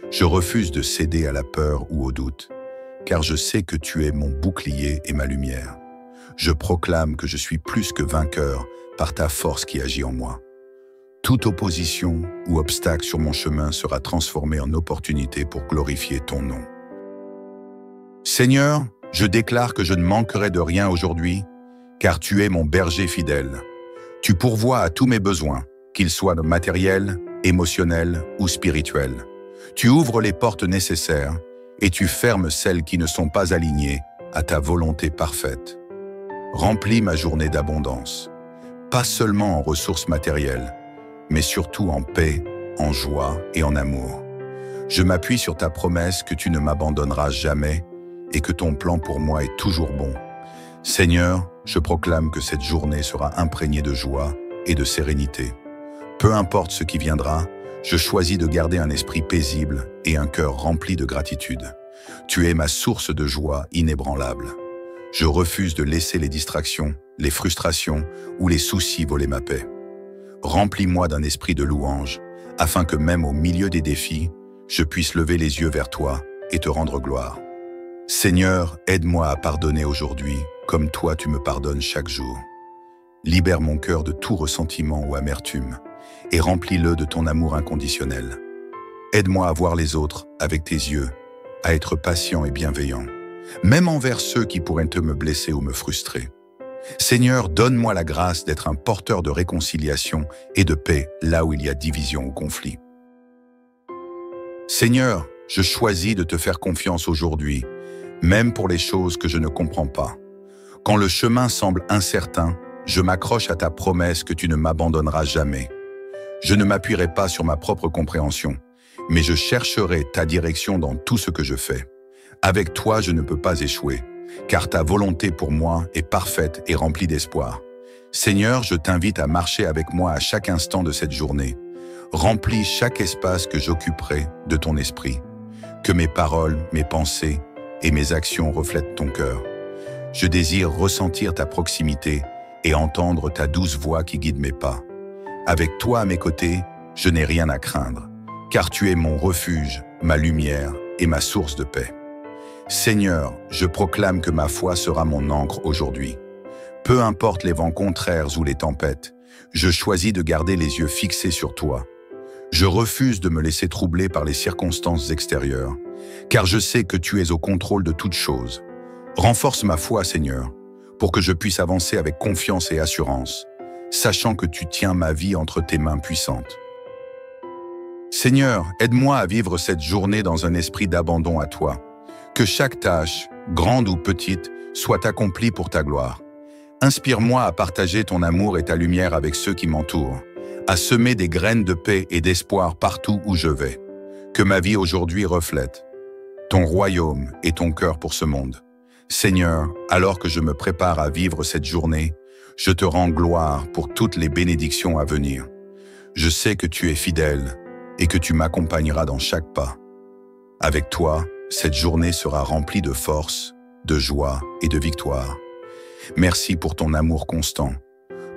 Je refuse de céder à la peur ou au doute, car je sais que tu es mon bouclier et ma lumière. Je proclame que je suis plus que vainqueur par ta force qui agit en moi. Toute opposition ou obstacle sur mon chemin sera transformée en opportunité pour glorifier ton nom. Seigneur, je déclare que je ne manquerai de rien aujourd'hui, car tu es mon berger fidèle. Tu pourvois à tous mes besoins, qu'ils soient matériels, émotionnels ou spirituels. Tu ouvres les portes nécessaires et tu fermes celles qui ne sont pas alignées à ta volonté parfaite. Remplis ma journée d'abondance, pas seulement en ressources matérielles, mais surtout en paix, en joie et en amour. Je m'appuie sur ta promesse que tu ne m'abandonneras jamais et que ton plan pour moi est toujours bon. Seigneur, je proclame que cette journée sera imprégnée de joie et de sérénité. Peu importe ce qui viendra, je choisis de garder un esprit paisible et un cœur rempli de gratitude. Tu es ma source de joie inébranlable. Je refuse de laisser les distractions, les frustrations ou les soucis voler ma paix. Remplis-moi d'un esprit de louange, afin que même au milieu des défis, je puisse lever les yeux vers toi et te rendre gloire. Seigneur, aide-moi à pardonner aujourd'hui, comme toi tu me pardonnes chaque jour. Libère mon cœur de tout ressentiment ou amertume, et remplis-le de ton amour inconditionnel. Aide-moi à voir les autres avec tes yeux, à être patient et bienveillant, même envers ceux qui pourraient me blesser ou me frustrer. Seigneur, donne-moi la grâce d'être un porteur de réconciliation et de paix là où il y a division ou conflit. Seigneur, je choisis de te faire confiance aujourd'hui, même pour les choses que je ne comprends pas. Quand le chemin semble incertain, je m'accroche à ta promesse que tu ne m'abandonneras jamais. Je ne m'appuierai pas sur ma propre compréhension, mais je chercherai ta direction dans tout ce que je fais. Avec toi, je ne peux pas échouer, car ta volonté pour moi est parfaite et remplie d'espoir. Seigneur, je t'invite à marcher avec moi à chaque instant de cette journée. Remplis chaque espace que j'occuperai de ton esprit. Que mes paroles, mes pensées et mes actions reflètent ton cœur. Je désire ressentir ta proximité et entendre ta douce voix qui guide mes pas. Avec toi à mes côtés, je n'ai rien à craindre, car tu es mon refuge, ma lumière et ma source de paix. Seigneur, je proclame que ma foi sera mon ancre aujourd'hui. Peu importe les vents contraires ou les tempêtes, je choisis de garder les yeux fixés sur toi. Je refuse de me laisser troubler par les circonstances extérieures, car je sais que tu es au contrôle de toutes choses. Renforce ma foi, Seigneur, pour que je puisse avancer avec confiance et assurance, sachant que tu tiens ma vie entre tes mains puissantes. Seigneur, aide-moi à vivre cette journée dans un esprit d'abandon à toi. Que chaque tâche, grande ou petite, soit accomplie pour ta gloire. Inspire-moi à partager ton amour et ta lumière avec ceux qui m'entourent, à semer des graines de paix et d'espoir partout où je vais. Que ma vie aujourd'hui reflète ton royaume et ton cœur pour ce monde. Seigneur, alors que je me prépare à vivre cette journée, je te rends gloire pour toutes les bénédictions à venir. Je sais que tu es fidèle et que tu m'accompagneras dans chaque pas. Avec toi, Cette journée sera remplie de force, de joie et de victoire. Merci pour ton amour constant,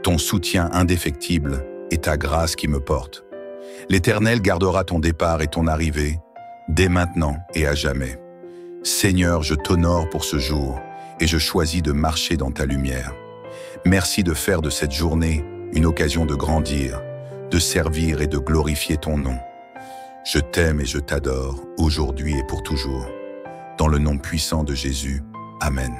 ton soutien indéfectible et ta grâce qui me porte. L'Éternel gardera ton départ et ton arrivée, dès maintenant et à jamais. Seigneur, je t'honore pour ce jour et je choisis de marcher dans ta lumière. Merci de faire de cette journée une occasion de grandir, de servir et de glorifier ton nom. Je t'aime et je t'adore, aujourd'hui et pour toujours. Dans le nom puissant de Jésus, Amen.